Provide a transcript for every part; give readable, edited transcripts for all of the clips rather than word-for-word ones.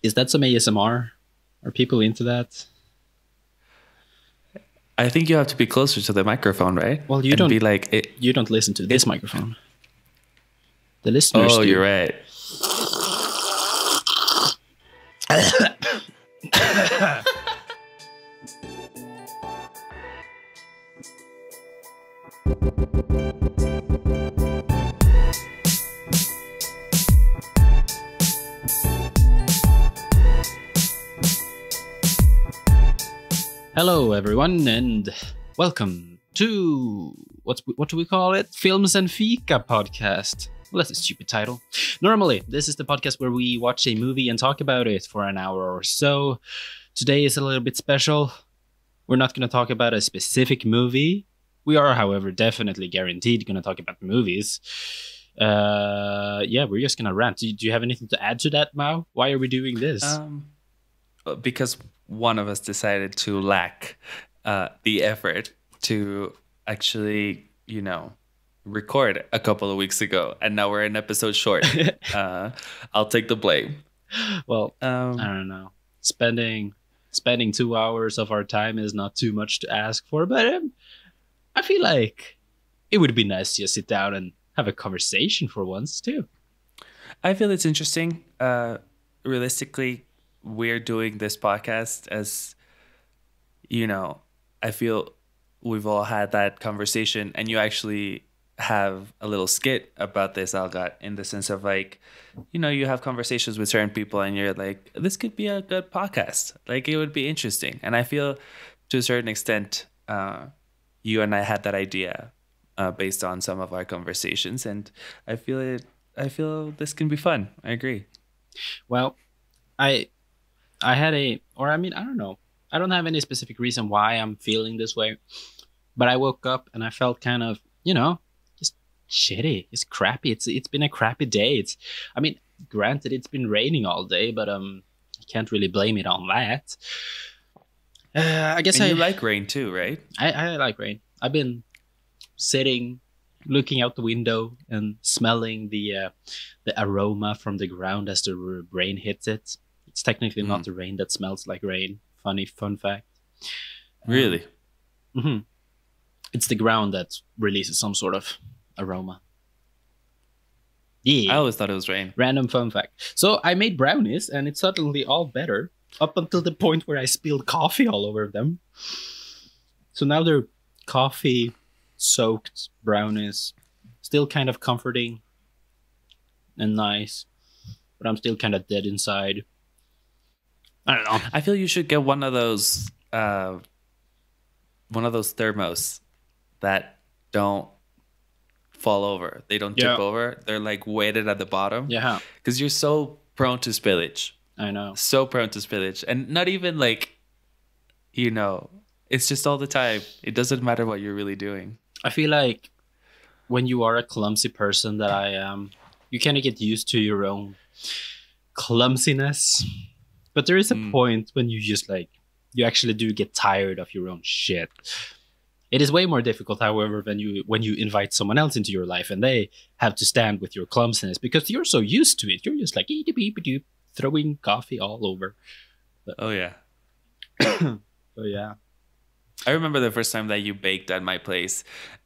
Is that some ASMR? Are people into that? I think you have to be closer to the microphone, right? Well, you And don't. be like, You don't listen to this microphone. The listeners oh, do. you're right. Hello, everyone, and welcome to what do we call it? Films and Fika podcast. Well, that's a stupid title. Normally, this is the podcast where we watch a movie and talk about it for an hour or so. Today is a little bit special. We're not going to talk about a specific movie. We are, however, definitely guaranteed going to talk about movies. We're just going to rant. Do you have anything to add to that, Mao? Why are we doing this? Because one of us decided to lack the effort to actually, record a couple of weeks ago, and now we're an episode short. I'll take the blame. Well, I don't know. Spending 2 hours of our time is not too much to ask for, but I feel like it would be nice to just sit down and have a conversation for once too. I feel it's interesting. Realistically, we're doing this podcast as, I feel we've all had that conversation, and you actually have a little skit about this, Algot, in the sense of like, you have conversations with certain people and you're like, this could be a good podcast. Like, it would be interesting. And I feel to a certain extent, you and I had that idea based on some of our conversations, and I feel this can be fun. I agree. Well, I don't know. I don't have any specific reason why I'm feeling this way, but I woke up and I felt kind of, just shitty. It's crappy. It's been a crappy day. Granted, it's been raining all day, but I can't really blame it on that. I guess you like rain too, right? I like rain. I've been sitting, looking out the window and smelling the aroma from the ground as the rain hits it. It's technically not the rain that smells like rain. Fun fact. Really? It's the ground that releases some sort of aroma. Yeah. I always thought it was rain. Random fun fact. So I made brownies and it's suddenly all better up until the point where I spilled coffee all over them. So now they're coffee soaked brownies. Still kind of comforting and nice, but I'm still kind of dead inside. I don't know. I feel you should get one of those thermos that don't fall over. They don't tip over. They're like weighted at the bottom. Yeah. Because you're so prone to spillage. I know. So prone to spillage. And not even like, it's just all the time. It doesn't matter what you're really doing. I feel like when you are a clumsy person that I am, you kind of get used to your own clumsiness. But there is a point when you just you actually do get tired of your own shit. It is way more difficult, however, when you invite someone else into your life and they have to stand with your clumsiness because you're so used to it. You're just like throwing coffee all over. But, oh yeah. Oh yeah. I remember the first time that you baked at my place,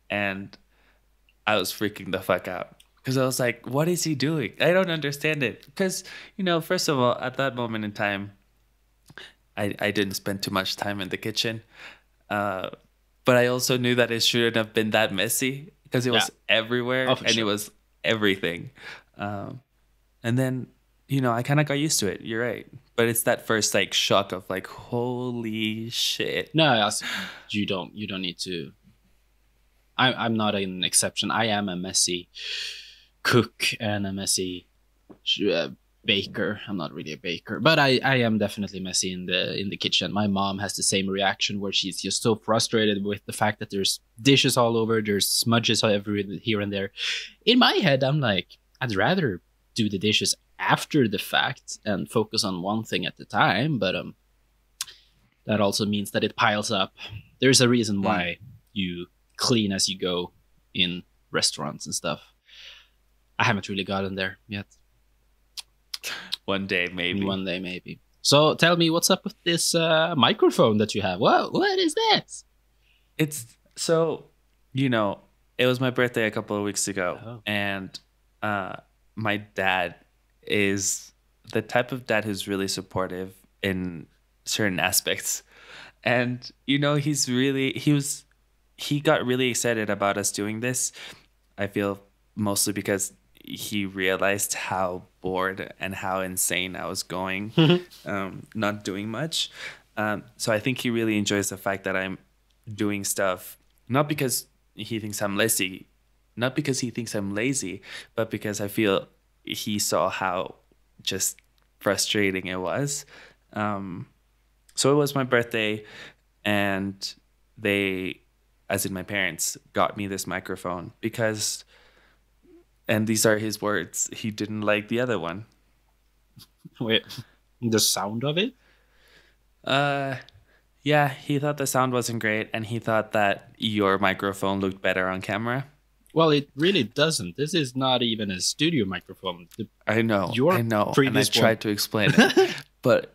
and I was freaking the fuck out. Because I was like, what is he doing? I don't understand it. Because, first of all, at that moment in time, I didn't spend too much time in the kitchen. But I also knew that it shouldn't have been that messy because it was everywhere it was everything. And then, I kind of got used to it. You're right. But it's that first shock of holy shit. No, you don't need to. I'm not an exception. I am a messy cook and a messy baker. I'm not really a baker, but I am definitely messy in the kitchen. My mom has the same reaction where she's just so frustrated with the fact that there's dishes all over, there's smudges everywhere here and there. In my head, I'm like, I'd rather do the dishes after the fact and focus on one thing at a time, but that also means that it piles up. There's a reason why you clean as you go in restaurants and stuff. I haven't really gotten there yet. One day, maybe. One day, maybe. So tell me, what's up with this microphone that you have? What is that? It's so, it was my birthday a couple of weeks ago, Oh. and my dad is the type of dad who's really supportive in certain aspects. And he got really excited about us doing this. I feel mostly because he realized how bored and how insane I was going, not doing much. So I think he really enjoys the fact that I'm doing stuff, not because he thinks I'm lazy, but because I feel he saw how just frustrating it was. So it was my birthday, and they, as in my parents, got me this microphone because, and these are his words, he didn't like the other one. Wait, the sound of it? Yeah, he thought the sound wasn't great, and he thought that your microphone looked better on camera. Well, it really doesn't. This is not even a studio microphone. I know, and I previous tried to explain it. But,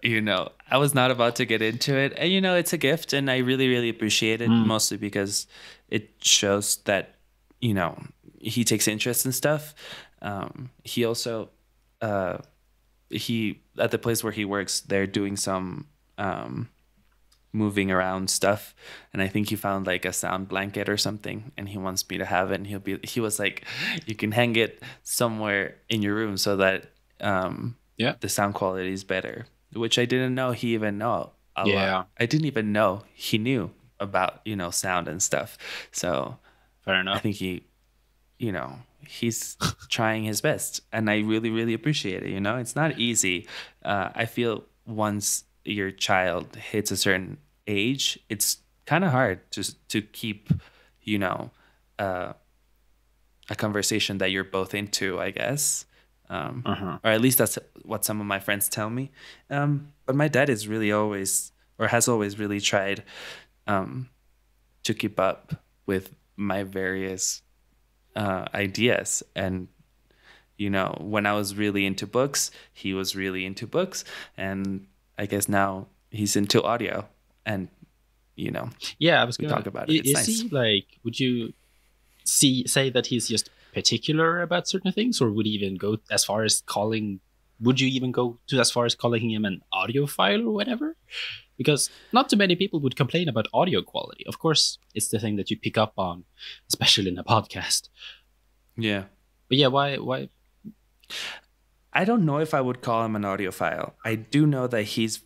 I was not about to get into it. And, it's a gift, and I really, really appreciate it, mostly because it shows that, he takes interest in stuff. He also, at the place where he works, they're doing some moving around stuff. And I think he found like a sound blanket or something, and he wants me to have it. And he was like, you can hang it somewhere in your room so that the sound quality is better. Which I didn't know he even know a lot. I didn't even know he knew about, sound and stuff. So fair enough. I think he's trying his best, and I really, really appreciate it. It's not easy. I feel once your child hits a certain age, it's kind of hard to keep, a conversation that you're both into, I guess. Or at least that's what some of my friends tell me. But my dad is really has always really tried to keep up with my various ideas. And, when I was really into books, he was really into books. And I guess now he's into audio. And, yeah, I was going to talk about it. It's nice. He like, would you say that he's just particular about certain things, or would he even go as far as calling him an audiophile or whatever? Because not too many people would complain about audio quality. Of course, it's the thing that you pick up on, especially in a podcast. Yeah. But yeah, why? I don't know if I would call him an audiophile. I do know that he's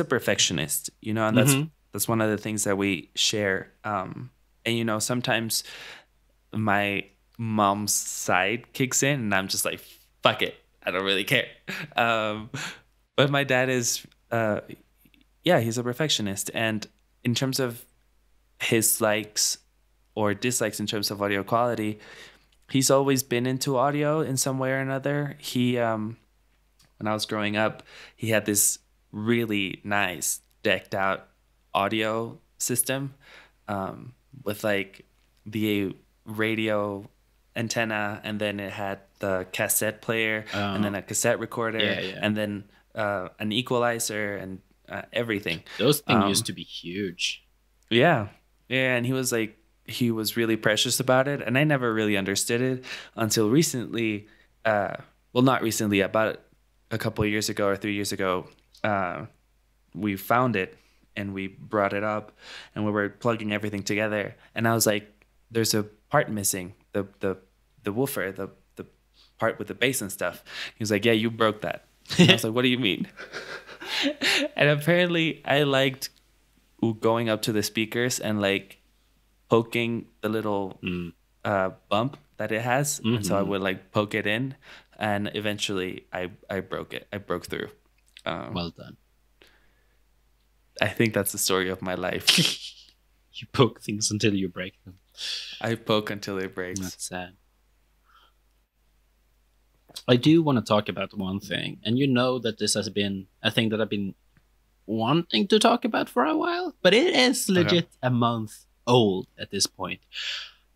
a perfectionist, and that's one of the things that we share. And sometimes my mom's side kicks in, and I'm just like, fuck it, I don't really care. But my dad is he's a perfectionist, and in terms of his likes or dislikes in terms of audio quality, he's always been into audio in some way or another. He when I was growing up, he had this really nice decked out audio system with like the radio antenna, and then it had the cassette player, and then a cassette recorder, and then an equalizer, and everything. Those things used to be huge. Yeah, and he was really precious about it, and I never really understood it until recently. Well, not recently, about a couple of years ago or 3 years ago, we found it and we brought it up, and we were plugging everything together, and I was like, there's a part missing, the woofer, the part with the bass and stuff. He was like, yeah, you broke that. And I was like, what do you mean? And apparently I liked going up to the speakers and like poking the little bump that it has. And so I would like poke it in, and eventually I broke it. I broke through. Well done. I think that's the story of my life. You poke things until you break them. I poke until it breaks. That's sad. I do want to talk about one thing, and that this has been a thing that I've been wanting to talk about for a while, but it is legit a month old at this point.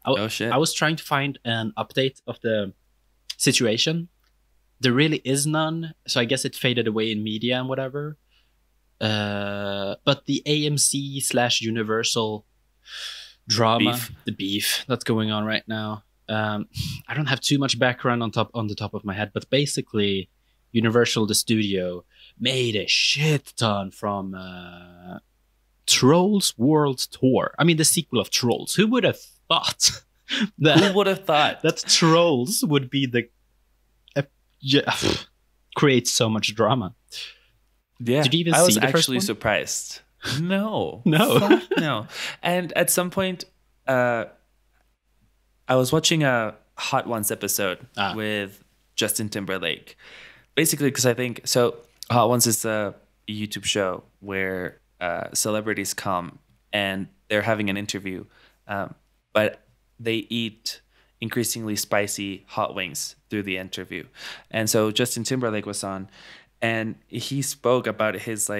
Oh shit! I was trying to find an update of the situation there really is none. So I guess it faded away in media and whatever. But the AMC / Universal drama, the beef that's going on right now. I don't have too much background on the top of my head, but basically, Universal, the studio, made a shit ton from Trolls World Tour. I mean, the sequel of Trolls. Who would have thought that? Who would have thought that Trolls would be the create so much drama? Yeah, did you even I see was the first actually one? surprised. No, No. Fuck no. And at some point, I was watching a Hot Ones episode with Justin Timberlake, basically because I think so. Hot Ones is a YouTube show where celebrities come and they're having an interview, but they eat increasingly spicy hot wings through the interview. And so Justin Timberlake was on, and he spoke about his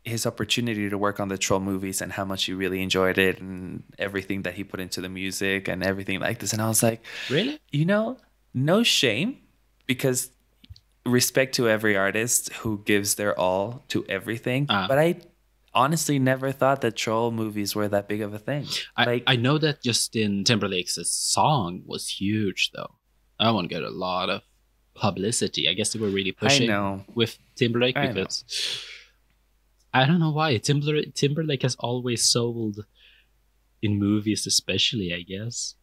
his opportunity to work on the Troll movies and how much he really enjoyed it and everything that he put into the music and everything like this. And I was like, really? No shame, because respect to every artist who gives their all to everything. But I honestly never thought that Troll movies were that big of a thing. I know that Justin Timberlake's song was huge, though. That one got a lot of publicity. I guess they were really pushing with Timberlake because I don't know why. Timberlake has always sold in movies, especially, I guess.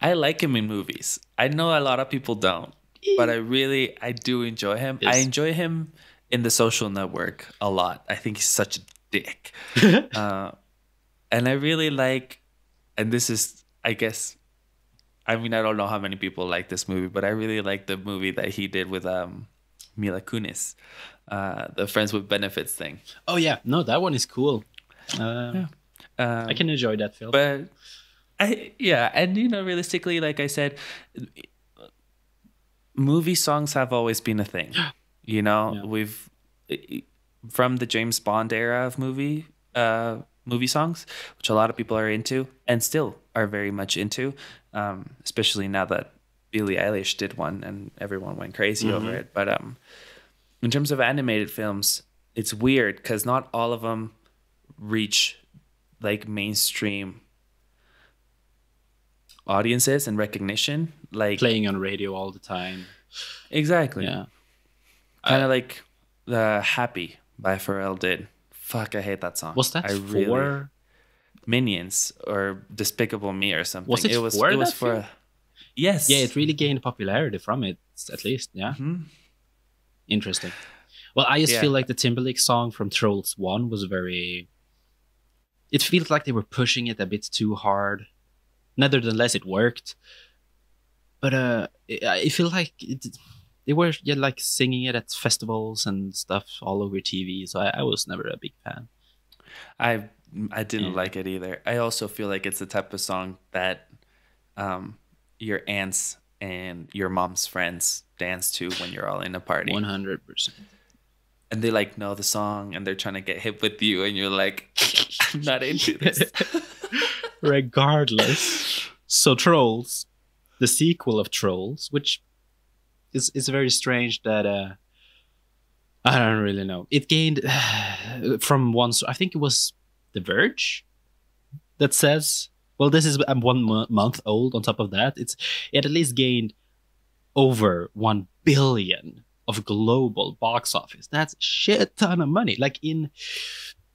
I like him in movies. I know a lot of people don't, but I do enjoy him. Yes. I enjoy him in The Social Network a lot. I think he's such a dick. And I really like, and this is, I guess, I mean, I don't know how many people like this movie, but I really like the movie that he did with Mila Kunis, the Friends with Benefits thing. Oh, yeah. No, that one is cool. I can enjoy that film. But, and, realistically, like I said, movie songs have always been a thing. We've, from the James Bond era of movie songs, which a lot of people are into and still are very much into, especially now that Billie Eilish did one and everyone went crazy over it. But in terms of animated films, it's weird because not all of them reach like mainstream audiences and recognition, like playing on radio all the time. Exactly. Yeah. Kind of like the Happy by Pharrell did. Fuck, I hate that song. Was that for Minions or Despicable Me or something? Was it was for Yes. Yeah, it really gained popularity from it, at least. Yeah. Mm-hmm. Interesting. Well, I just feel like the Timberlake song from Trolls 1 was very... It feels like they were pushing it a bit too hard. Nevertheless, it worked. But I feel like they were like singing it at festivals and stuff all over TV. So I was never a big fan. I didn't like it either. I also feel like it's the type of song that your aunts and your mom's friends dance to when you're all in a party. 100%. And they like know the song and they're trying to get hip with you and you're like, I'm not into this. Regardless. So Trolls, the sequel of Trolls, which is very strange that I don't really know. It gained from I think it was The Verge that says, well, this is 1 month old. On top of that, it at least gained over 1 billion of global box office. That's a shit ton of money. Like in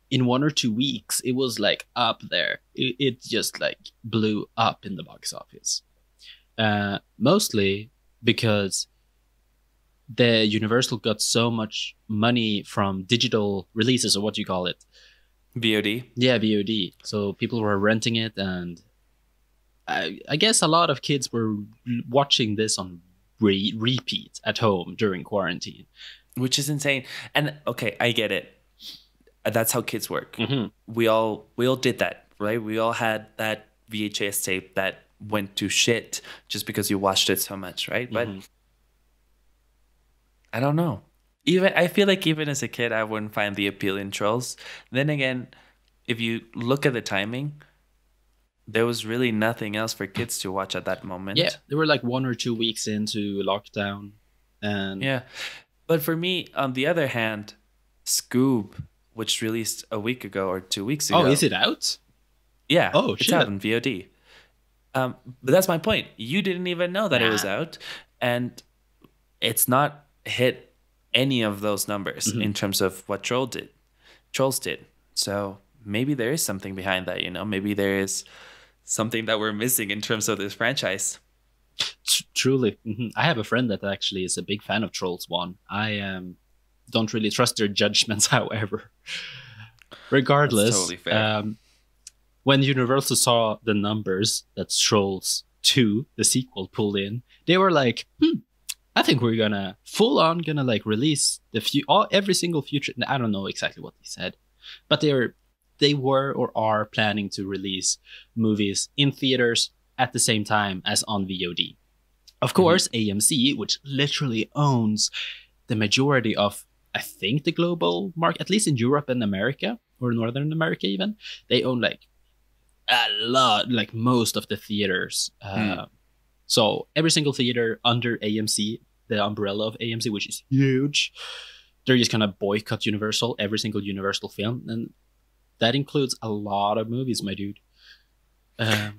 1 or 2 weeks, it was like up there. It just like blew up in the box office. Mostly because the Universal got so much money from digital releases, or what do you call it? VOD. Yeah, VOD. So people were renting it, and I guess a lot of kids were watching this on repeat at home during quarantine, which is insane. And okay, I get it. That's how kids work. Mm-hmm. We all did that, right? We all had that VHS tape that went to shit just because you watched it so much, right? Mm-hmm. But I don't know. I feel like even as a kid, I wouldn't find the appeal in Trolls. Then again, if you look at the timing, there was really nothing else for kids to watch at that moment. Yeah, they were like 1 or 2 weeks into lockdown, and Yeah. But for me, on the other hand, Scoob, which released a week ago or 2 weeks ago. oh, is it out? Yeah. Oh, it's shit. out on VOD. But that's my point. You didn't even know that it was out, and it's not hit any of those numbers in terms of what Trolls did. So maybe there is something behind that, you know? Maybe there is something that we're missing in terms of this franchise. Truly. I have a friend that actually is a big fan of Trolls 1. I don't really trust their judgments, however. Regardless, That's totally fair. When Universal saw the numbers that Trolls 2, the sequel, pulled in, they were like, I think we're gonna full on like release every single future. I don't know exactly what they said, but they were or are planning to release movies in theaters at the same time as on VOD. Of course, AMC, which literally owns the majority of, I think, the global market, at least in Europe and America, or Northern America even, they own like a lot, like most of the theaters. So every single theater under AMC, the umbrella of AMC, which is huge, they're just gonna boycott Universal, every single Universal film, and that includes a lot of movies, my dude.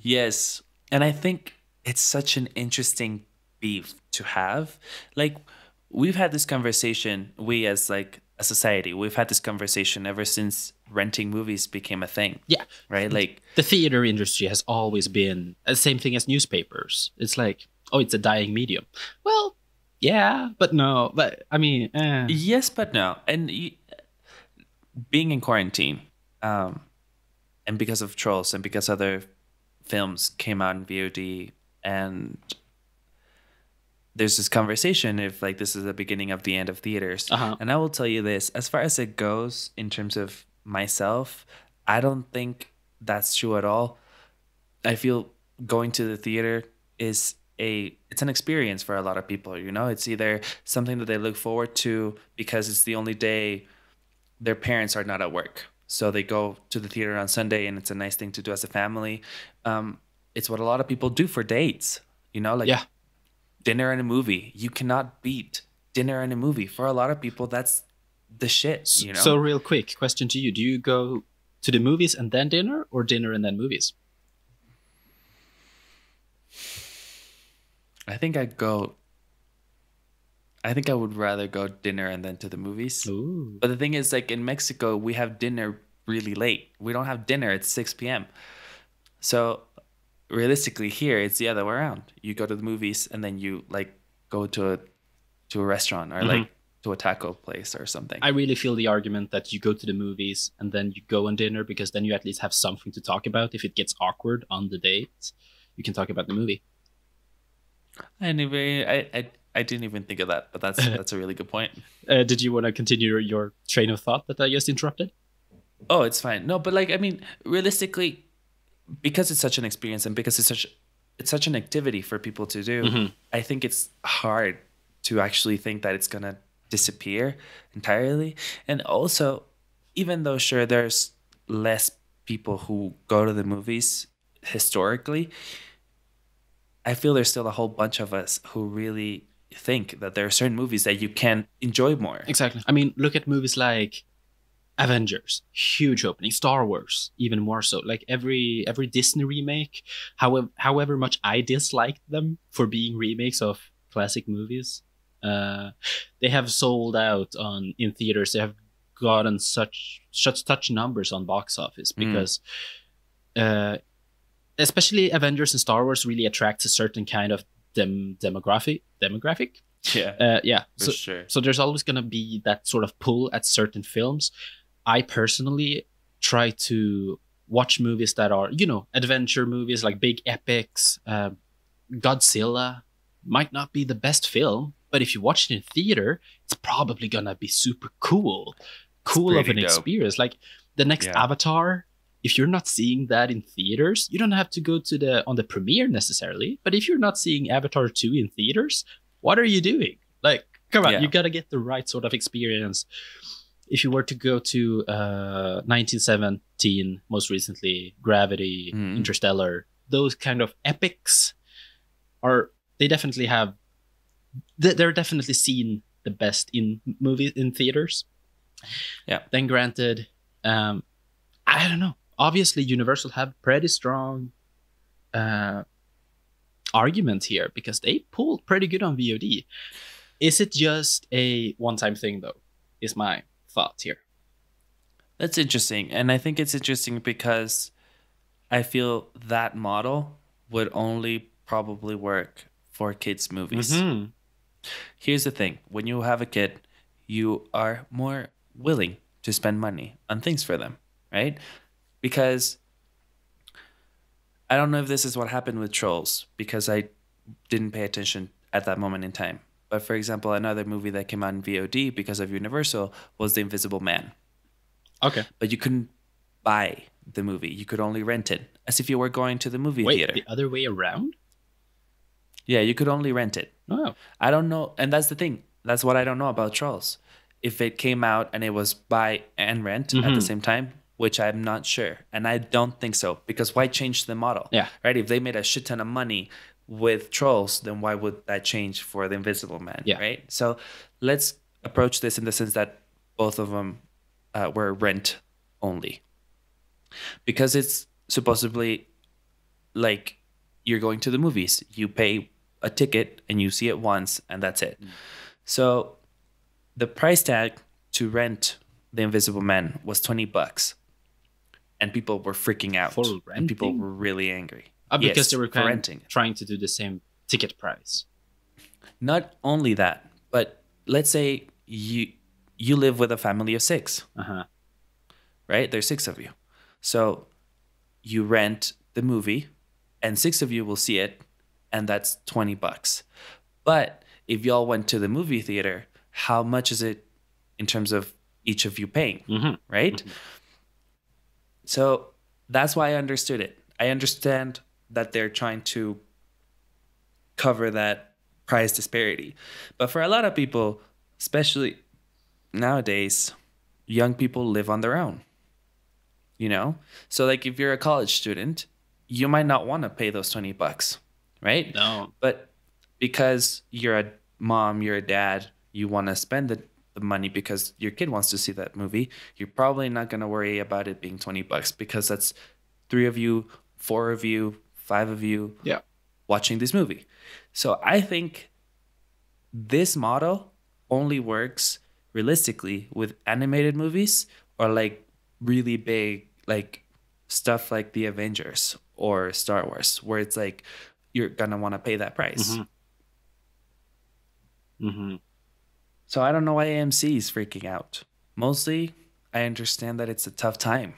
Yes, and I think it's such an interesting beef to have. Like, we've had this conversation, we as like a society, we've had this conversation ever since renting movies became a thing. Yeah. Right? Like, the theater industry has always been the same thing as newspapers. It's like, oh, it's a dying medium. Well, yeah, but no. But I mean, yes, but no. And being in quarantine, and because of Trolls and because other films came out in VOD, and there's this conversation if like this is the beginning of the end of theaters. And I will tell you this, as far as it goes in terms of myself, I don't think that's true at all. I feel going to the theater is it's an experience for a lot of people, you know? It's either something that they look forward to because it's the only day their parents are not at work, so they go to the theater on Sunday, and it's a nice thing to do as a family. It's what a lot of people do for dates, you know, like dinner and a movie. You cannot beat dinner and a movie. For a lot of people, that's the shit, you know? So real quick question to you. Do you go to the movies and then dinner, or dinner and then movies? I think I would rather go dinner and then to the movies. Ooh. But the thing is, like in Mexico, we have dinner really late. We don't have dinner at 6 p.m. So realistically here, it's the other way around. You go to the movies and then you like go to a restaurant or like to a taco place or something. I really feel the argument that you go to the movies and then you go on dinner, because then you at least have something to talk about. If it gets awkward on the date, you can talk about the movie. I didn't even think of that, but that's a really good point. Did you want to continue your train of thought that I just interrupted? Oh, it's fine. No, but like, I mean, realistically, because it's such an experience and because it's such an activity for people to do, I think it's hard to actually think that it's gonna disappear entirely. And also, even though sure there's less people who go to the movies historically, I feel there's still a whole bunch of us who really think that there are certain movies that you can enjoy more. Exactly. I mean, look at movies like Avengers, huge opening. Star Wars, even more so. Like every Disney remake, however much I disliked them for being remakes of classic movies, they have sold out in theaters. They have gotten such numbers on box office because especially Avengers and Star Wars really attracts a certain kind of demographic. Yeah. So, sure. So there's always going to be that sort of pull at certain films. I personally try to watch movies that are, adventure movies, like big epics. Godzilla might not be the best film, but if you watch it in theater, it's probably going to be super cool of an experience. Like the next Avatar, if you're not seeing that in theaters, you don't have to go on the premiere necessarily. But if you're not seeing Avatar 2 in theaters, what are you doing? Like, come on, you got to get the right sort of experience if you were to go to 1917, most recently Gravity, Interstellar, those kind of epics they definitely have. They're definitely seen the best in movies in theaters. Yeah. Then granted, I don't know. Obviously, Universal have pretty strong argument here because they pulled pretty good on VOD. Is it just a one-time thing though? Is my thought here. That's interesting. And I think it's interesting because I feel that model would only probably work for kids' movies. Mm-hmm. Here's the thing. When you have a kid, you are more willing to spend money on things for them, right? Because I don't know if this is what happened with Trolls because I didn't pay attention at that moment in time. But for example, another movie that came out in VOD because of Universal was The Invisible Man. Okay. But you couldn't buy the movie. You could only rent it as if you were going to the movie theater. The other way around? Yeah, you could only rent it. Oh. I don't know. And that's the thing. That's what I don't know about Trolls. If it came out and it was buy and rent at the same time, which I'm not sure. And I don't think so. Because why change the model? Yeah. Right? If they made a shit ton of money with Trolls, then why would that change for The Invisible Man? Yeah. Right? So let's approach this in the sense that both of them were rent only. Because it's supposedly like you're going to the movies. You pay a ticket and you see it once and that's it. So the price tag to rent The Invisible Man was $20. And people were freaking out. For And people renting? were really angry. Because Yes, they were for renting. trying to do the same ticket price. Not only that, but let's say you live with a family of 6, Uh-huh. right? There's 6 of you. So you rent the movie and 6 of you will see it and that's $20. But if y'all went to the movie theater, how much is it in terms of each of you paying, right? So that's why I understood it. I understand that they're trying to cover that price disparity. But for a lot of people, especially nowadays, young people live on their own. You know? So like if you're a college student, you might not want to pay those $20, right? No. But because you're a mom, you're a dad, you want to spend the money because your kid wants to see that movie, you're probably not going to worry about it being $20 because that's 3 of you, 4 of you, 5 of you watching this movie. So I think this model only works realistically with animated movies or like really big like stuff like the Avengers or Star Wars, where it's like you're gonna want to pay that price. So I don't know why AMC is freaking out. Mostly, I understand that it's a tough time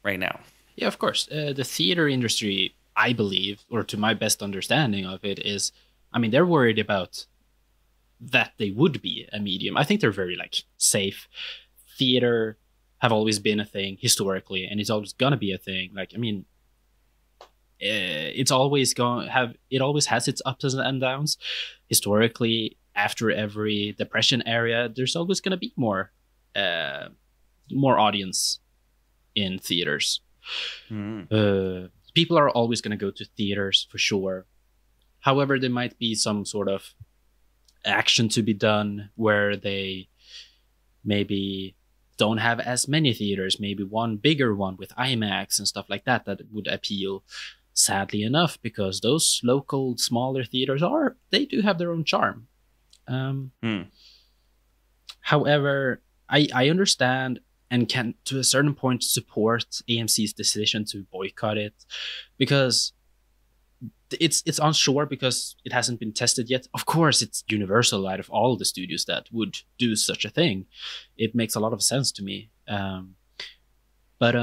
right now. Yeah, of course. The theater industry, I believe, or to my best understanding of it, is, I mean, they're worried about that they would be a medium. I think they're very like safe. Theater have always been a thing historically, and it's always gonna be a thing. Like, I mean, it always has its ups and downs. Historically, after every depression era, there's always gonna be more audience in theaters. People are always gonna go to theaters for sure. However, there might be some sort of action to be done where they maybe don't have as many theaters, maybe one bigger one with IMAX and stuff like that would appeal, sadly enough, because those local smaller theaters they do have their own charm. However, I understand and can to a certain point support AMC's decision to boycott it, because it's unsure because it hasn't been tested yet. Of course, it's Universal out of all the studios that would do such a thing. It makes a lot of sense to me. But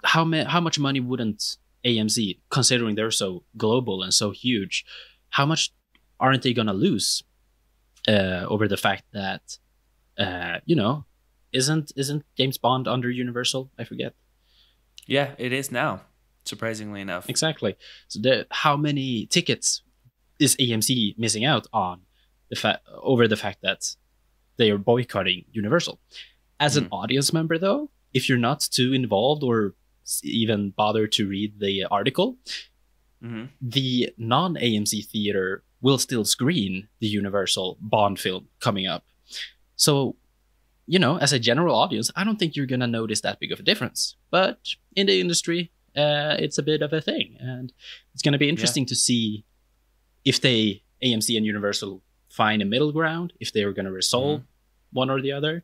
how much money wouldn't AMC, considering they're so global and so huge, how much aren't they gonna lose over the fact that isn't James Bond under Universal? I forget. Yeah, it is now. Surprisingly enough. Exactly. So how many tickets is AMC missing out on over the fact that they are boycotting Universal. As an audience member, though, if you're not too involved or even bother to read the article, the non-AMC theater will still screen the Universal Bond film coming up. So, you know, as a general audience, I don't think you're going to notice that big of a difference. But in the industry, it's a bit of a thing. And it's going to be interesting to see if AMC and Universal, find a middle ground, if they are going to resolve one or the other.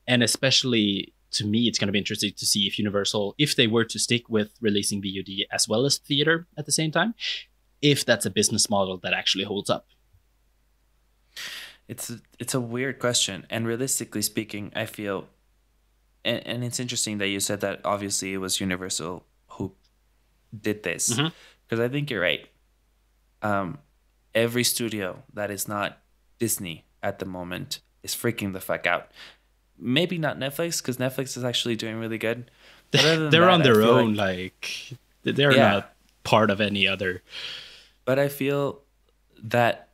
And especially to me, it's going to be interesting to see if Universal, if they were to stick with releasing VOD as well as theater at the same time, if that's a business model that actually holds up. It's a weird question. And realistically speaking, I feel, and it's interesting that you said that obviously it was Universal who did this, because I think you're right. Every studio that is not Disney at the moment is freaking the fuck out. Maybe not Netflix, because Netflix is actually doing really good. They're on their own, like they're not part of any other. But I feel that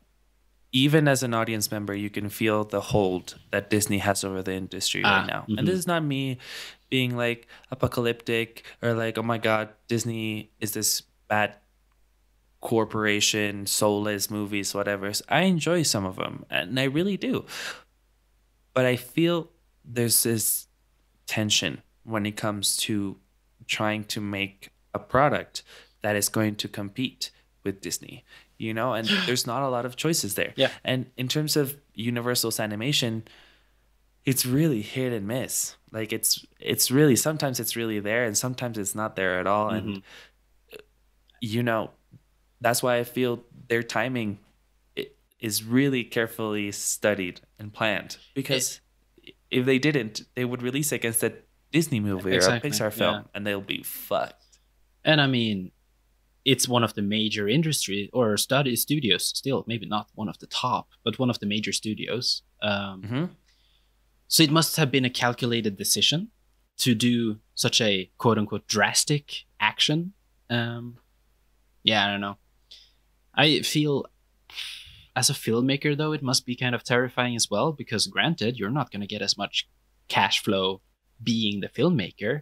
even as an audience member, you can feel the hold that Disney has over the industry right now. And this is not me being like apocalyptic or like, oh my God, Disney is this bad corporation, soulless movies, whatever. I enjoy some of them, and I really do. But I feel there's this tension when it comes to trying to make a product that is going to compete with Disney, you know, and there's not a lot of choices there. Yeah. And in terms of Universal's animation, it's really hit and miss. Like it's really, sometimes it's really there and sometimes it's not there at all. And, you know, that's why I feel their timing is really carefully studied and planned, because if they didn't, they would release against a Disney movie or a Pixar film and they'll be fucked. And I mean, it's one of the major industry or studios still, maybe not one of the top, but one of the major studios. So it must have been a calculated decision to do such a quote unquote drastic action. I don't know. I feel as a filmmaker, though, it must be kind of terrifying as well, because granted, you're not going to get as much cash flow being the filmmaker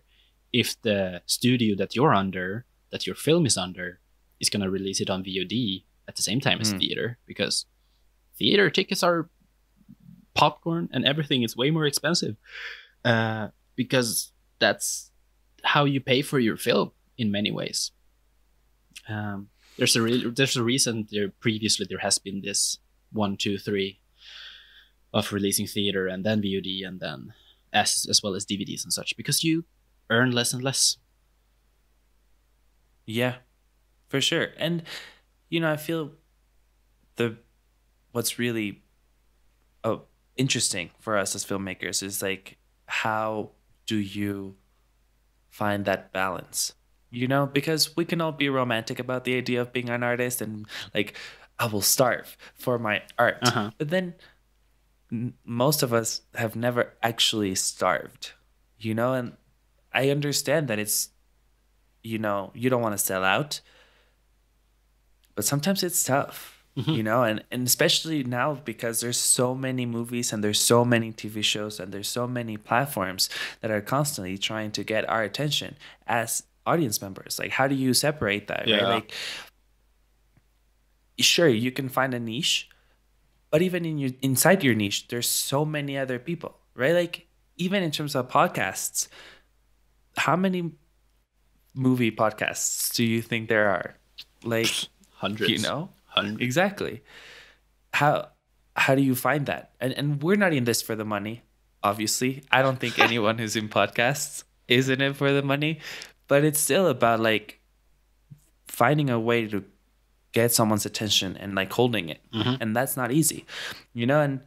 if the studio that you're under, that your film is under, is going to release it on VOD at the same time as theater, because theater tickets are popcorn and everything is way more expensive, because that's how you pay for your film in many ways. There's a reason there has been this 1, 2, 3 of releasing theater and then VOD and then as well as DVDs and such, because you earn less and less. Yeah, for sure. And, you know, I feel what's really interesting for us as filmmakers is like, how do you find that balance? You know, because we can all be romantic about the idea of being an artist and like, I will starve for my art. But then most of us have never actually starved, you know, and I understand that it's, you know, you don't want to sell out, but sometimes it's tough, you know, and especially now because there's so many movies and there's so many TV shows and there's so many platforms that are constantly trying to get our attention as audience members. Like, how do you separate that? Right? Like, sure, you can find a niche, but even inside your niche, there's so many other people, right? Like, even in terms of podcasts, how many movie podcasts do you think there are? Like hundreds, you know? Hundreds. Exactly. How do you find that? And we're not in this for the money, obviously. I don't think anyone who's in podcasts is in it for the money, but it's still about like finding a way to get someone's attention and like holding it. And that's not easy, you know? And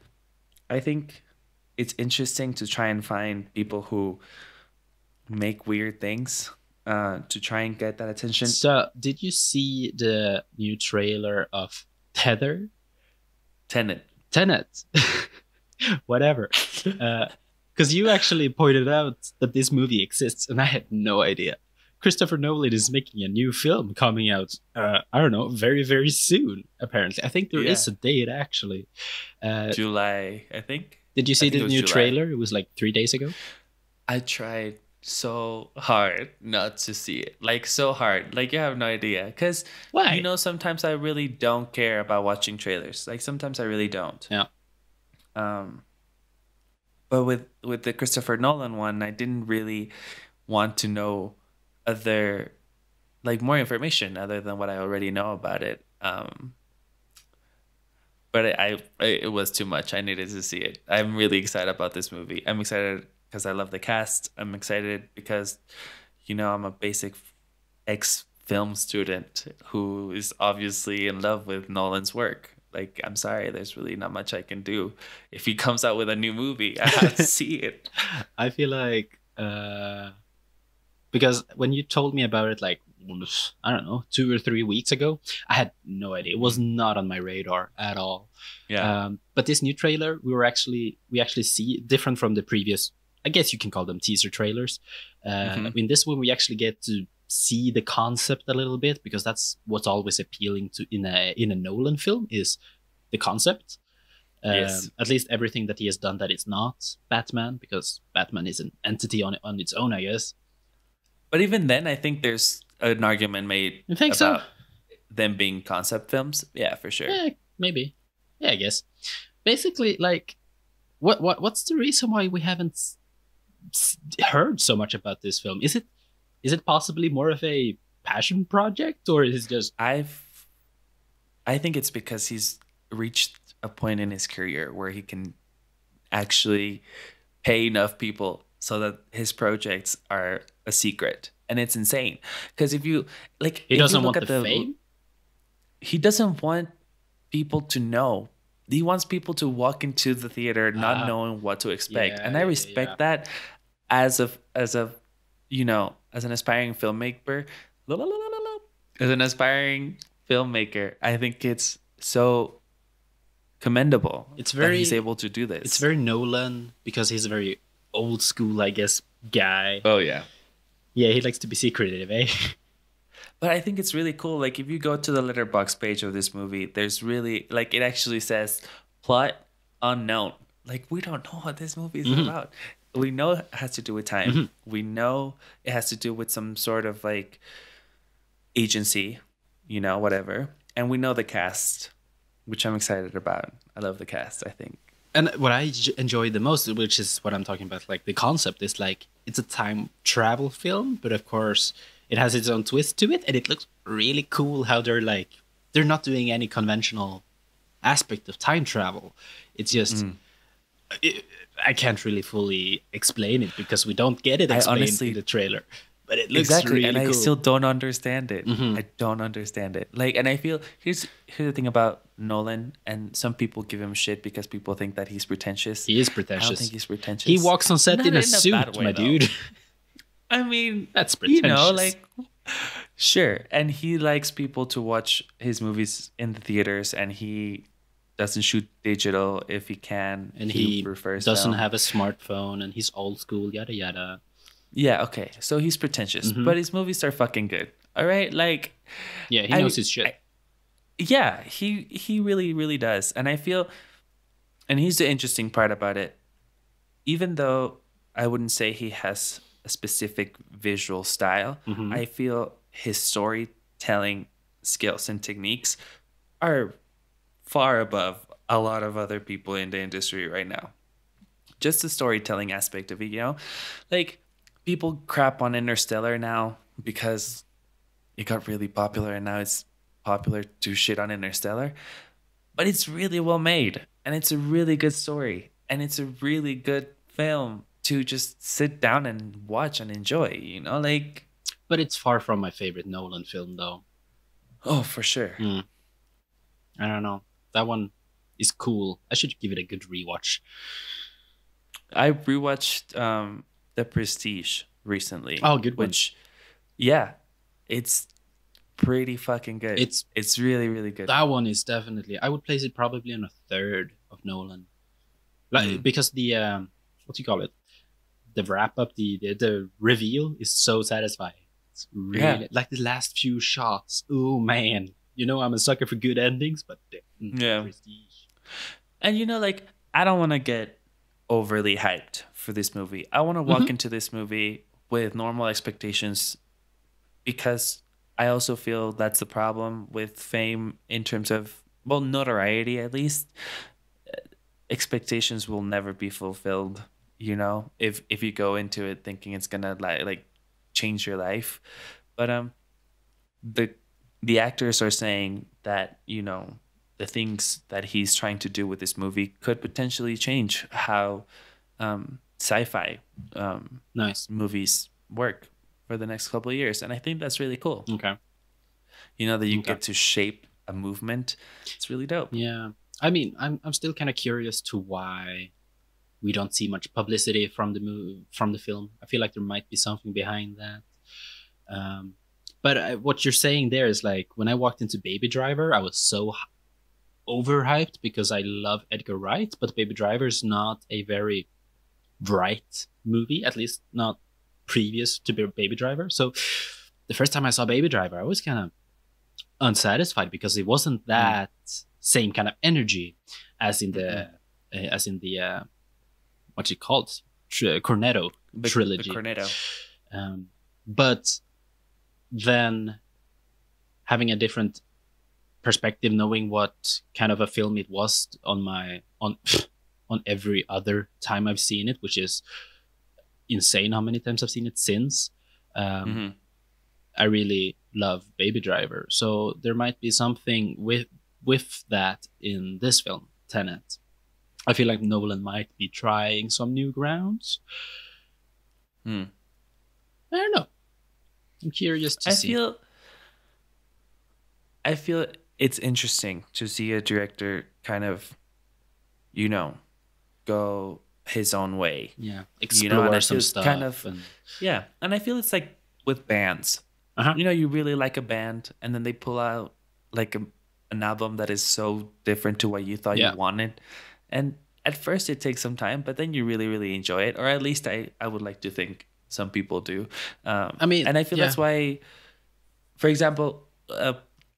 I think it's interesting to try and find people who make weird things to try and get that attention. So did you see the new trailer of Tenet? Whatever. Because you actually pointed out that this movie exists and I had no idea. Christopher Nolan is making a new film coming out, I don't know, very, very soon, apparently. I think there is a date, actually. July, I think. Did you I see think the it was new July. trailer? It was like 3 days ago. I tried so hard not to see it. Like so hard. Like you have no idea. Cause Why? sometimes I really don't care about watching trailers. Like sometimes I really don't. Yeah. Um but with the Christopher Nolan one, I didn't really want to know other like more information other than what I already know about it. But it was too much. I needed to see it. I'm really excited about this movie. I'm excited because I love the cast. I'm excited because, I'm a basic ex film student who is obviously in love with Nolan's work. Like, I'm sorry, there's really not much I can do. If he comes out with a new movie, I have to see it. I feel like because when you told me about it, like I don't know, 2 or 3 weeks ago, I had no idea. It was not on my radar at all. Yeah. But this new trailer, we actually see different from the previous. I guess you can call them teaser trailers. In this one, we actually get to see the concept a little bit because that's what's always appealing to in a Nolan film is the concept. Yes. At least everything that he has done that is not Batman, because Batman is an entity on its own, I guess. But even then, I think there's an argument made You think about so? them being concept films. Yeah, for sure. Yeah, maybe. Yeah, I guess. Basically, like, what's the reason why we haven't heard so much about this film? Is it possibly more of a passion project, or is it just? I think it's because he's reached a point in his career where he can actually pay enough people so that his projects are a secret, and it's insane. Because if you like, He if doesn't you look want at the fame. He doesn't want people to know. He wants people to walk into the theater not knowing what to expect, Yeah, and I respect that as an aspiring filmmaker. As an aspiring filmmaker, I think it's so commendable. It's that he's able to do this. It's very Nolan because he's a very old school, I guess, guy. Oh yeah. Yeah, he likes to be secretive, eh? But I think it's really cool. Like if you go to the letterbox page of this movie, there's really like it actually says plot unknown. Like we don't know what this movie is about. We know it has to do with time. We know it has to do with some sort of like agency, whatever. And we know the cast, which I'm excited about. I love the cast, I think. And what I enjoy the most, which is what I'm talking about, like the concept is like it's a time travel film, but of course it has its own twist to it, and it looks really cool how they're not doing any conventional aspect of time travel. It's just I can't really fully explain it because we don't get it explained in the trailer. But it looks really and cool. I still don't understand it. I don't understand it. Like, and I feel here's the thing about Nolan, and some people give him shit because people think that he's pretentious. He is pretentious. I don't think he's pretentious. He walks on set Not in a bad suit, way, my though. dude. I mean, That's pretentious. like, sure. And he likes people to watch his movies in the theaters, and he doesn't shoot digital if he can. And he prefers doesn't film. have a smartphone, and he's old school, yada yada. Yeah, okay. So he's pretentious, but his movies are fucking good. All right, like Yeah, he knows his shit. yeah, he really really does. And I feel, and here's the interesting part about it. Even though I wouldn't say he has a specific visual style, I feel his storytelling skills and techniques are far above a lot of other people in the industry right now. Just the storytelling aspect of it, like people crap on Interstellar now because it got really popular, and now it's popular to shit on Interstellar. But it's really well made, and it's a really good story, and it's a really good film to just sit down and watch and enjoy, like. But it's far from my favorite Nolan film, though. Oh, for sure. I don't know. That one is cool. I should give it a good rewatch. I rewatched The Prestige recently. Oh, good one. Which, yeah, it's pretty fucking good. It's really really good. That one is definitely. I would place it probably on a third of Nolan, like because the what do you call it? The wrap up, the reveal is so satisfying. It's really like the last few shots. Oh man, I'm a sucker for good endings, but Yeah. Prestige. And like I don't want to get overly hyped for this movie. I want to walk into this movie with normal expectations, because I also feel that's the problem with fame in terms of, well, notoriety at least. Expectations will never be fulfilled, you know, if you go into it thinking it's gonna like change your life. But the the actors are saying that, you know, the things that he's trying to do with this movie could potentially change how sci-fi Nice. movies work for the next couple of years, and I think that's really cool. Okay. You know, that you Okay. get to shape a movement. It's really dope. Yeah. I mean, I'm still kind of curious to why we don't see much publicity from the film. I feel like there might be something behind that. But what you're saying there is like when I walked into Baby Driver, I was so overhyped because I love Edgar Wright, but Baby Driver is not a very bright movie, at least not previous to Baby Driver. So the first time I saw Baby Driver, I was kind of unsatisfied because it wasn't that same kind of energy as in the what's it called, Cornetto trilogy. The Cornetto. But then having a different perspective, knowing what kind of a film it was on every other time I've seen it, which is insane how many times I've seen it since. I really love Baby Driver, so there might be something with that in this film, Tenet. I feel like Nolan might be trying some new grounds. I don't know. I'm curious to see. I feel it's interesting to see a director kind of, you know, go his own way. Yeah, explore and some stuff. Kind of, yeah, and I feel it's like with bands. You know, you really like a band, and then they pull out like an album that is so different to what you thought you wanted, and at first it takes some time, but then you really, really enjoy it, or at least I would like to think some people do. I mean, and I feel that's why, for example,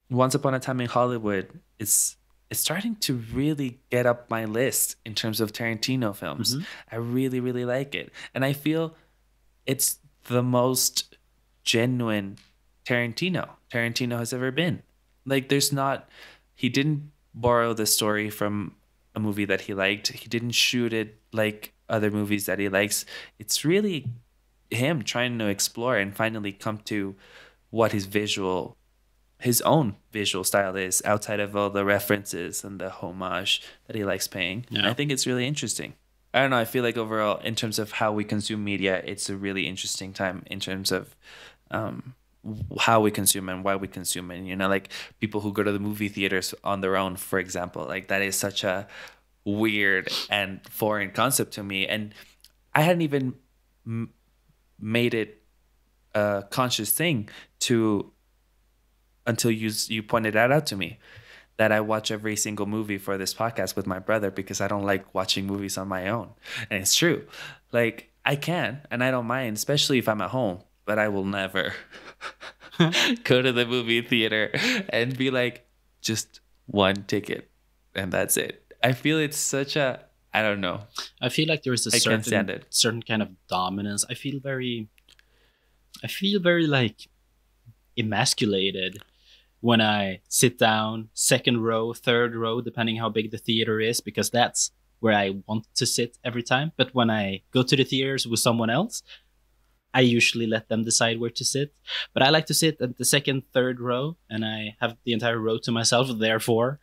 Once Upon a Time in Hollywood is starting to really get up my list in terms of Tarantino films. I really, really like it, and I feel it's the most genuine Tarantino has ever been. Like, he didn't borrow the story from a movie that he liked. He didn't shoot it like other movies that he likes. It's really him trying to explore and finally come to what his own visual style is, outside of all the references and the homage that he likes paying. And I think it's really interesting. I don't know. I feel like overall, in terms of how we consume media, it's a really interesting time in terms of how we consume and why we consume it. You know, like people who go to the movie theaters on their own, for example, like that is such a weird and foreign concept to me. And I hadn't even made it a conscious thing until you pointed that out to me, that I watch every single movie for this podcast with my brother because I don't like watching movies on my own. And it's true. Like, I can, and I don't mind, especially if I'm at home, but I will never go to the movie theater and be like, just one ticket and that's it. I feel it's such a, I don't know. I feel like there is a certain kind of dominance. I feel very like emasculated when I sit down, second row, third row, depending how big the theater is, because that's where I want to sit every time. But when I go to the theaters with someone else, I usually let them decide where to sit. But I like to sit at the second, third row, and I have the entire row to myself, therefore.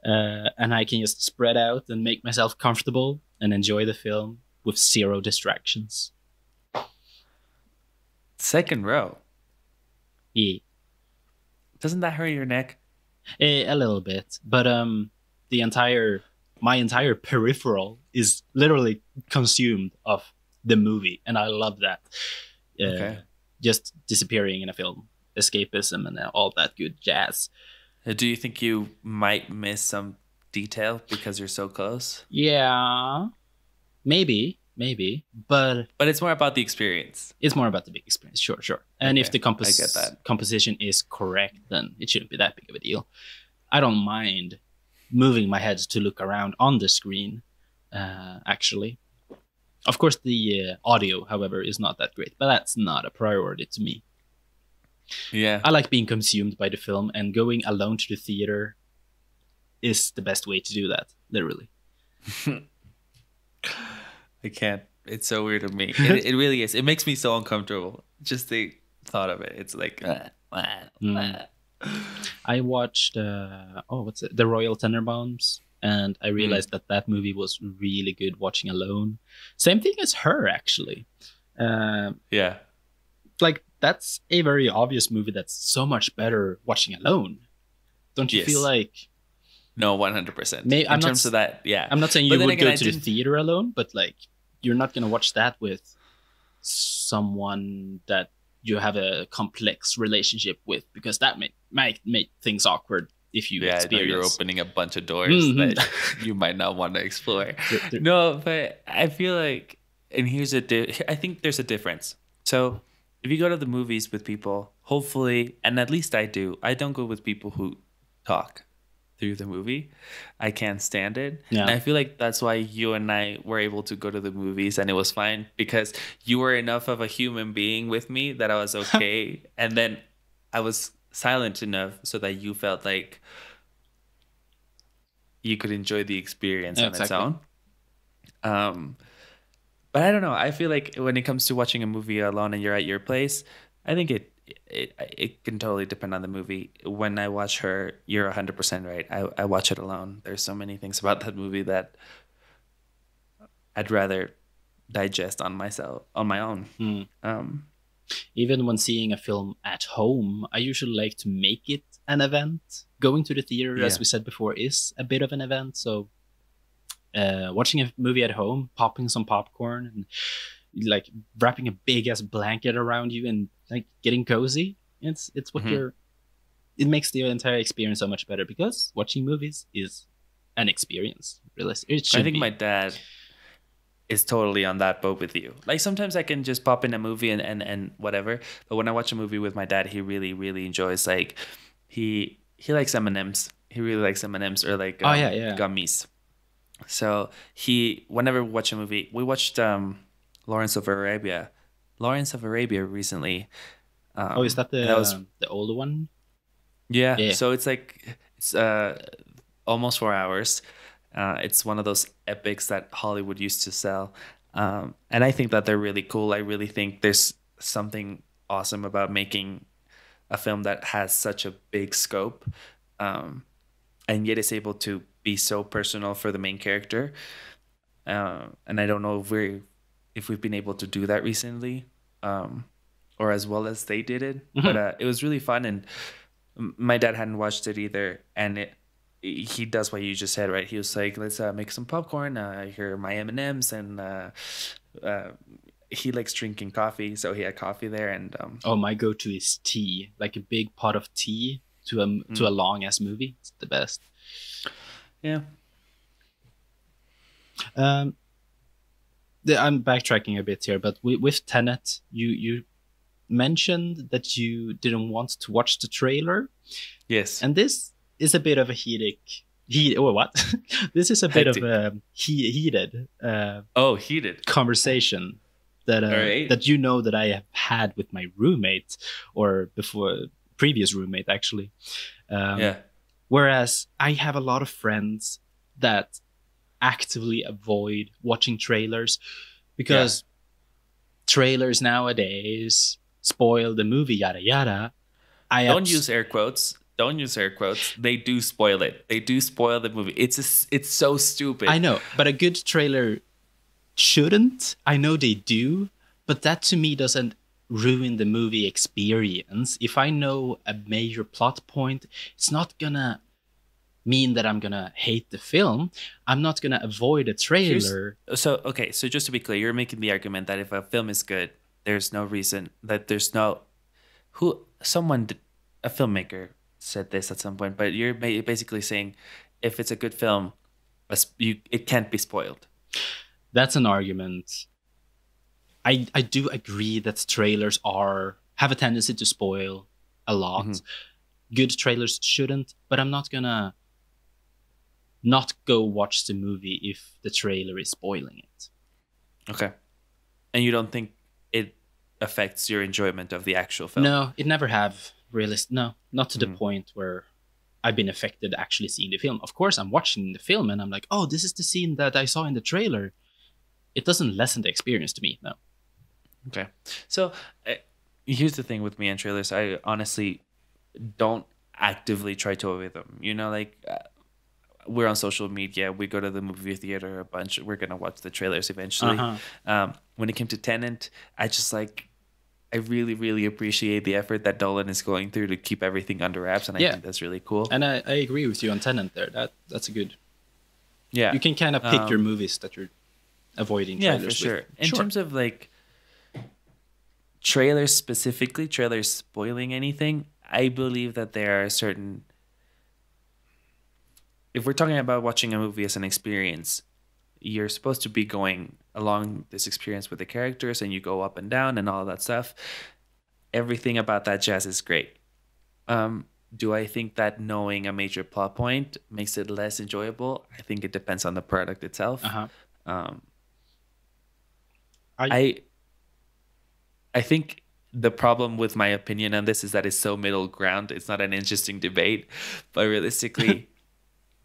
And I can just spread out and make myself comfortable and enjoy the film with zero distractions. Second row? Yeah. Doesn't that hurt your neck? A little bit. But my entire peripheral is literally consumed of the movie, and I love that. Just disappearing in a film, escapism, and all that good jazz. Do you think you might miss some detail because you're so close? Yeah, maybe, but it's more about the experience. It's more about the big experience, sure. And if the composition is correct, then it shouldn't be that big of a deal. I don't mind moving my head to look around on the screen, actually. Of course, the audio, however, is not that great, but that's not a priority to me. Yeah. I like being consumed by the film, and going alone to the theater is the best way to do that, literally. I can't. It's so weird to me. It really is. It makes me so uncomfortable. Just the thought of it. It's like, I watched The Royal Tenenbaums, and I realized that movie was really good watching alone. Same thing as Her, actually. Yeah. Like, that's a very obvious movie that's so much better watching alone. Don't you feel like? No, 100%. In terms of that, yeah. I'm not saying you would go to the theater alone, but like, you're not gonna watch that with someone that you have a complex relationship with, because that might make things awkward if you experience. You're opening a bunch of doors that you might not want to explore. No, but I feel like, and I think there's a difference. So if you go to the movies with people, hopefully, and at least I don't go with people who talk through the movie. I can't stand it. Yeah. And I feel like that's why you and I were able to go to the movies and it was fine, because you were enough of a human being with me that I was okay. And then I was silent enough so that you felt like you could enjoy the experience on its own. But I don't know. I feel like when it comes to watching a movie alone and you're at your place, I think it can totally depend on the movie. When I watch Her, you're 100% right. I watch it alone. There's so many things about that movie that I'd rather digest on my own. Even when seeing a film at home, I usually like to make it an event. Going to the theater, as we said before, is a bit of an event. So watching a movie at home, popping some popcorn, and like wrapping a big ass blanket around you and like getting cozy, it's what it makes the entire experience so much better, because watching movies is an experience. Really, I think my dad is totally on that boat with you. Like, sometimes I can just pop in a movie and whatever, but when I watch a movie with my dad, he really, really enjoys, like, he likes M&Ms. He really likes M&Ms, or like gummies. So whenever we watch a movie, we watched Lawrence of Arabia recently. Is that the older one? Yeah. So it's almost 4 hours. It's one of those epics that Hollywood used to sell. And I think that they're really cool. I really think there's something awesome about making a film that has such a big scope, and yet is able to be so personal for the main character. And I don't know if we've been able to do that recently, or as well as they did it. But it was really fun, and my dad hadn't watched it either, and he does what you just said, right? He was like, let's make some popcorn. Here are my M&Ms, and he likes drinking coffee, so he had coffee there. And my go-to is tea, like a big pot of tea to a long ass movie. It's the best. Yeah. I'm backtracking a bit here, but with Tenet, you mentioned that you didn't want to watch the trailer. Yes. And this is a bit of a heated. This is a bit of a heated. Heated conversation that that I have had with my roommate, or previous roommate actually. Whereas I have a lot of friends that actively avoid watching trailers, because trailers nowadays spoil the movie, yada yada. Don't use air quotes. They do spoil it. They do spoil the movie. It's so stupid. I know, but a good trailer shouldn't. I know they do, but that to me doesn't ruin the movie experience. If I know a major plot point, it's not gonna mean that I'm gonna hate the film. I'm not gonna avoid a trailer. So just to be clear, you're making the argument that if a film is good, there's no reason that a filmmaker said this at some point, but you're basically saying if it's a good film, it can't be spoiled. That's an argument. I do agree that trailers have a tendency to spoil a lot. Good trailers shouldn't, but I'm not gonna not go watch the movie if the trailer is spoiling it. Okay. And you don't think it affects your enjoyment of the actual film? No, it never have really. No, not to the Mhm. point where I've been affected actually seeing the film. Of course, I'm watching the film and I'm like, oh, this is the scene that I saw in the trailer. It doesn't lessen the experience to me. No. Okay. So here's the thing with me and trailers. I honestly don't actively try to avoid them. You know, like we're on social media. We go to the movie theater a bunch. We're going to watch the trailers eventually. When it came to Tenant, I really, really appreciate the effort that Dolan is going through to keep everything under wraps. And I think that's really cool. And I agree with you on Tenant there. That's a good. Yeah. You can kind of pick your movies that you're avoiding trailers. Yeah, for sure. With. In terms of like trailers specifically, trailers spoiling anything, I believe that there are certain. If we're talking about watching a movie as an experience, you're supposed to be going along this experience with the characters and you go up and down and all that stuff. Everything about that jazz is great. Do I think that knowing a major plot point makes it less enjoyable? I think it depends on the product itself. I think the problem with my opinion on this is that it's so middle ground. It's not an interesting debate, but realistically,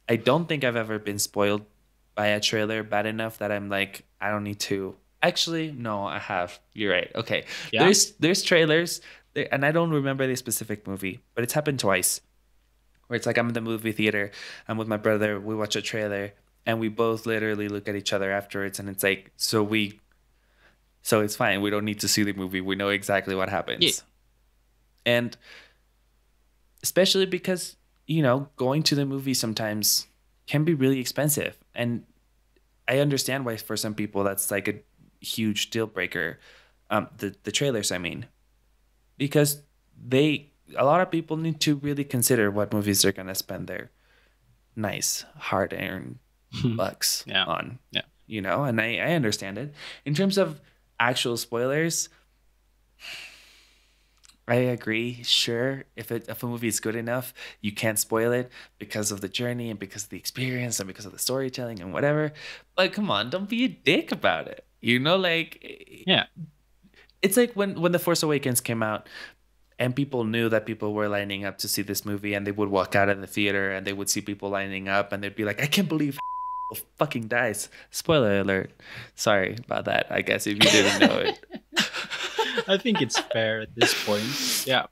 I don't think I've ever been spoiled by a trailer bad enough that I'm like, I don't need to. Actually, no, I have. You're right. Okay. Yeah. There's trailers, and I don't remember the specific movie, but it's happened twice. Where it's like I'm in the movie theater, I'm with my brother, we watch a trailer, and we both literally look at each other afterwards, and it's like, so it's fine. We don't need to see the movie. We know exactly what happens. Yeah. And especially because, going to the movie sometimes can be really expensive. And I understand why for some people that's like a huge deal breaker. The trailers, I mean. Because a lot of people need to really consider what movies they're going to spend their nice, hard-earned bucks on. Yeah. And I understand it. In terms of actual spoilers, I agree. Sure, if a movie is good enough, you can't spoil it because of the journey and because of the experience and because of the storytelling and whatever. But come on, don't be a dick about it. Yeah. It's like when The Force Awakens came out and people knew that people were lining up to see this movie and they would walk out of the theater and they would see people lining up and they'd be like, I can't believe fucking dies. Spoiler alert. Sorry about that, I guess, if you didn't know it. I think it's fair at this point. Yeah.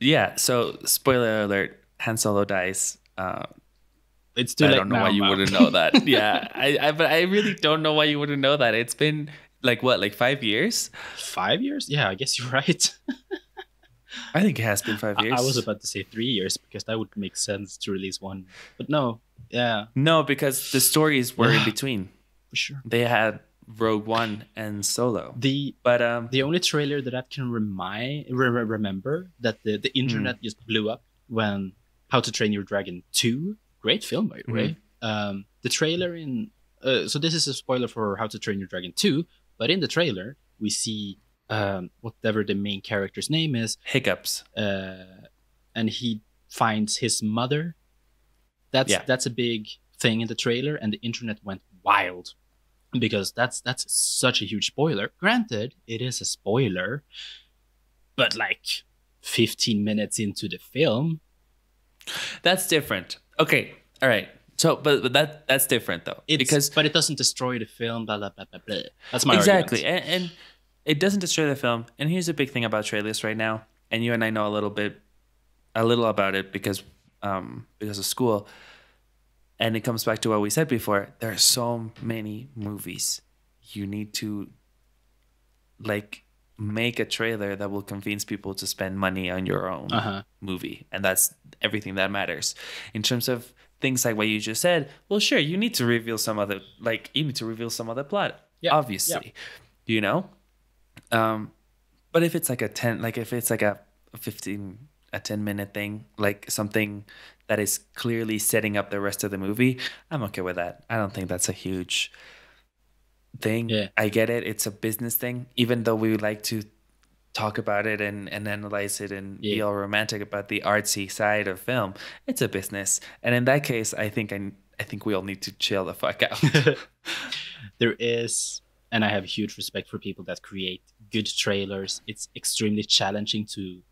Yeah, so spoiler alert, Han Solo dies. It's too late. I don't know why you wouldn't know that. Yeah. But I really don't know why you wouldn't know that. It's been like 5 years? 5 years? Yeah, I guess you're right. I think it has been 5 years. I was about to say 3 years because that would make sense to release one. But no. Yeah. No, because the stories were in between. For sure. They had Rogue One and Solo. The only trailer that I can remember that the internet just blew up when How to Train Your Dragon 2, great film by the way. The trailer so this is a spoiler for How to Train Your Dragon 2, but in the trailer we see whatever the main character's name is, Hiccups, and he finds his mother. That's a big thing in the trailer, and the internet went wild. Because that's such a huge spoiler. Granted, it is a spoiler, but like 15 minutes into the film, that's different. Okay, all right. So, but that's different though, but it doesn't destroy the film. Blah blah blah blah blah. That's my exactly, and it doesn't destroy the film. And here's a big thing about trailers right now, and you and I know a little about it because of school. And it comes back to what we said before. There are so many movies. You need to make a trailer that will convince people to spend money on your own movie. And that's everything that matters. In terms of things like what you just said, well, sure, you need to reveal some of the plot. Yeah. Obviously. Yeah. But if it's like a 10-minute thing, like something that is clearly setting up the rest of the movie, I'm okay with that. I don't think that's a huge thing. Yeah. I get it. It's a business thing, even though we would like to talk about it and analyze it and be all romantic about the artsy side of film. It's a business. And in that case, I think we all need to chill the fuck out. There is, and I have huge respect for people that create good trailers. It's extremely challenging to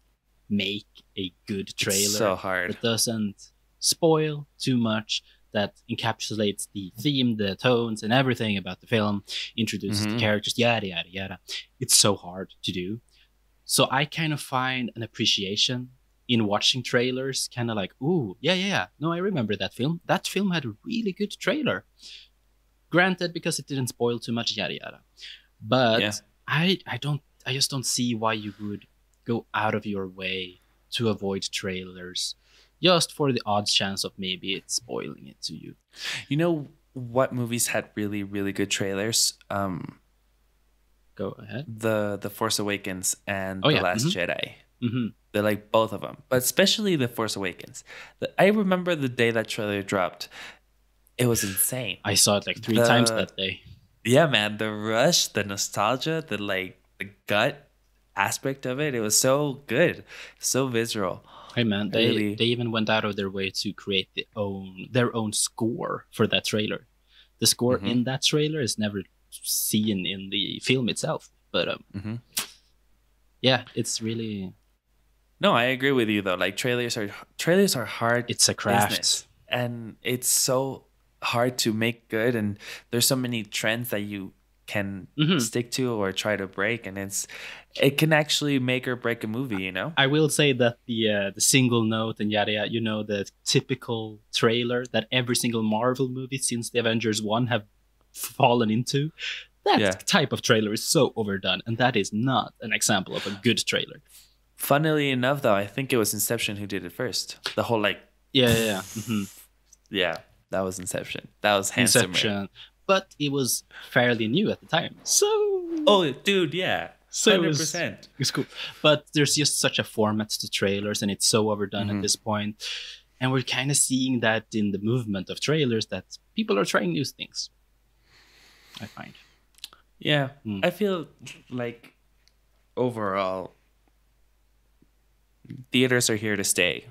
make a good It's so trailer hard. that doesn't spoil too much, that encapsulates the theme, the tones, and everything about the film, introduces the Mhm. characters, yada, yada, yada. It's so hard to do. So I kind of find an appreciation in watching trailers, kind of like, ooh, yeah, yeah, yeah. No, I remember that film. That film had a really good trailer. Granted, because it didn't spoil too much, yada yada. Yeah. But I just don't see why you would go out of your way to avoid trailers just for the odd chance of maybe it spoiling it to you. You know what movies had really, really good trailers? Go ahead. The Force Awakens and Oh, The yeah. Last Mhm. Jedi. Hmm. They're like both of them, but especially The Force Awakens. I remember the day that trailer dropped. It was insane. I saw it like three The- times that day. Yeah, man, the rush, the nostalgia, the gut aspect of it, it was so good, so visceral. Hey man, they Really- they even went out of their way to create their own score for that trailer. The score Mhm. in that trailer is never seen in the film itself, but Mhm. yeah, it's really No, I agree with you though. Like trailers are hard. it's a craft. business, and it's so hard to make good. And there's so many trends that you can Mhm. stick to or try to break, and it can actually make or break a movie. You know? I will say that the single note and yada yada, the typical trailer that every single Marvel movie since the Avengers 1 have fallen into. That Yeah. type of trailer is so overdone, and that is not an example of a good trailer. Funnily enough, though, I think it was Inception who did it first. The whole Yeah. yeah, that was Inception. That was Hans Zimmer. Inception, but it was fairly new at the time, so Oh, dude, yeah, So it 100%. it's cool. But there's just such a format to trailers, and it's so overdone at this point. And we're kind of seeing that in the movement of trailers that people are trying new things. I find. Yeah, Mm. I feel like overall, theaters are here to stay,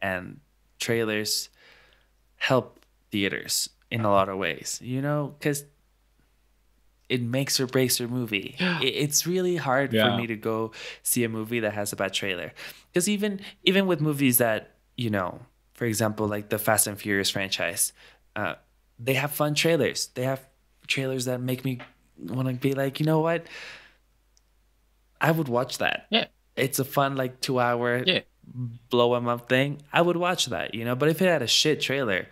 and trailers help theaters in a lot of ways. You know, because it makes or breaks your movie. It's really hard for Yeah. me to go see a movie that has a bad trailer, because even with movies that, for example, like the Fast and Furious franchise, they have fun trailers. They have trailers that make me want to be like, you know what, I would watch that. Yeah. It's a fun 2-hour Yeah. blow 'em up thing. I would watch that, but if it had a shit trailer,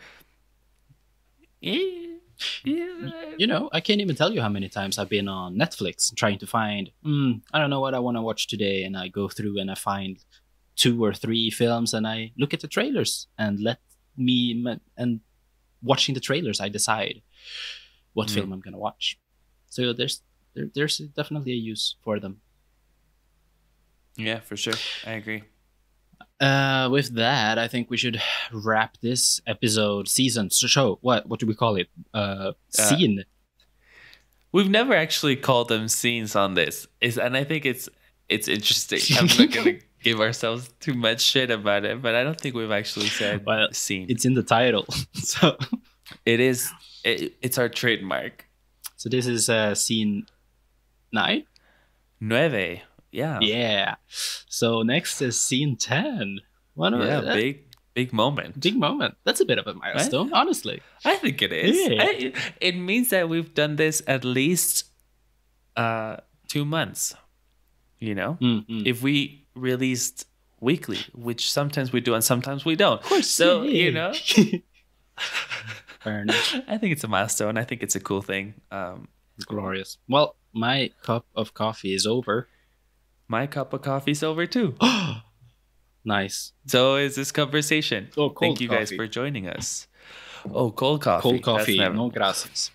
yeah. I can't even tell you how many times I've been on Netflix trying to find, I don't know what I want to watch today. And I go through and I find 2 or 3 films and I look at the trailers and and watching the trailers, I decide what film I'm going to watch. So there's definitely a use for them. Yeah, for sure. I agree. With that, I think we should wrap this episode, show. What do we call it? Scene. We've never actually called them scenes on this. And I think it's interesting. I'm not gonna give ourselves too much shit about it, but I don't think we've actually said Well, scene. It's in the title. So It's our trademark. so this is scene 9. 9. Yeah. Yeah. So next is scene 10. Yeah, big moment. big moment. That's a bit of a milestone, honestly. I think it is. Yeah. It means that we've done this at least 2 months. Mm-hmm. If we released weekly, which sometimes we do and sometimes we don't. Of course. So, yeah. Fair enough. I think it's a milestone. I think it's a cool thing. Glorious. Well, my cup of coffee is over. My cup of coffee's over too. Nice. So is this conversation. Oh, cold Thank you guys coffee. for joining us. Oh, cold coffee. Cold That's coffee. never- No gracias.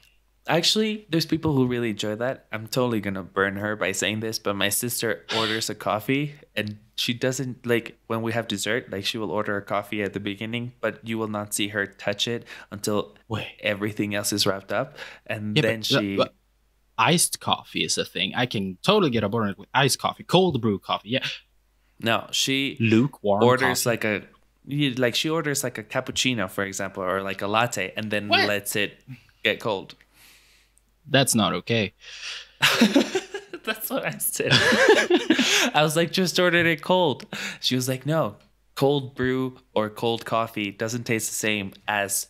Actually, there's people who really enjoy that. I'm totally going to burn her by saying this, but my sister orders a coffee and she doesn't, when we have dessert, she will order a coffee at the beginning, but you will not see her touch it until Wait. everything else is wrapped up. And Yeah, then but iced coffee is a thing. I can totally get aboard with iced coffee, cold brew coffee. Yeah. No, she Lukewarm orders coffee. she orders a cappuccino, for example, or a latte, and then What? lets it get cold. That's not okay. That's what I said. I was like, just ordered it cold. She was like, no, cold brew or cold coffee doesn't taste the same as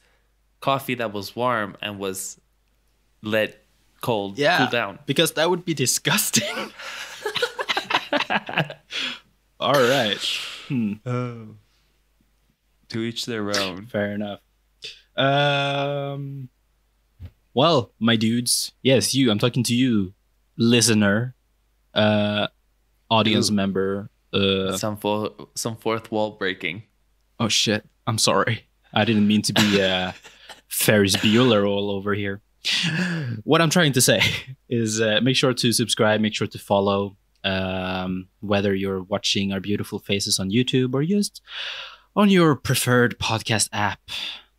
coffee that was warm and was let cool down. Because that would be disgusting. All right. Oh. To each their own. Fair enough. Well, my dudes. Yes, you. I'm talking to you, listener, audience member. Some fourth wall breaking. Oh shit! I'm sorry. I didn't mean to be Ferris Bueller all over here. What I'm trying to say is make sure to subscribe, make sure to follow, whether you're watching our beautiful faces on YouTube or just on your preferred podcast app.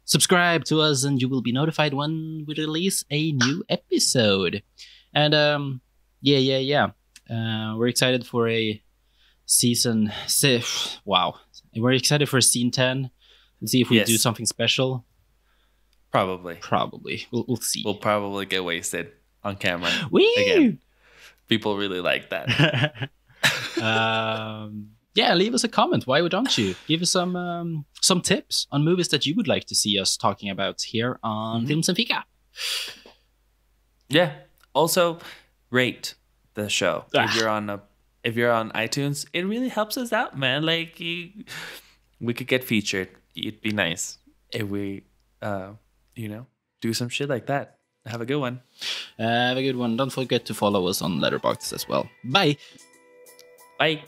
Subscribe to us and you will be notified when we release a new episode. And we're excited for a season 6. Wow. We're excited for scene 10 and see if we do something special. Probably. We'll see. We'll probably get wasted on camera. Woo! Again. People really like that. Leave us a comment. Why don't you? Give us some tips on movies that you would like to see us talking about here on Films and Fika. Yeah. Also, rate the show. If you're on iTunes, it really helps us out, man. Like we could get featured. It'd be nice if we do some shit like that. Have a good one. Have a good one. Don't forget to follow us on Letterboxd as well. Bye. Bye.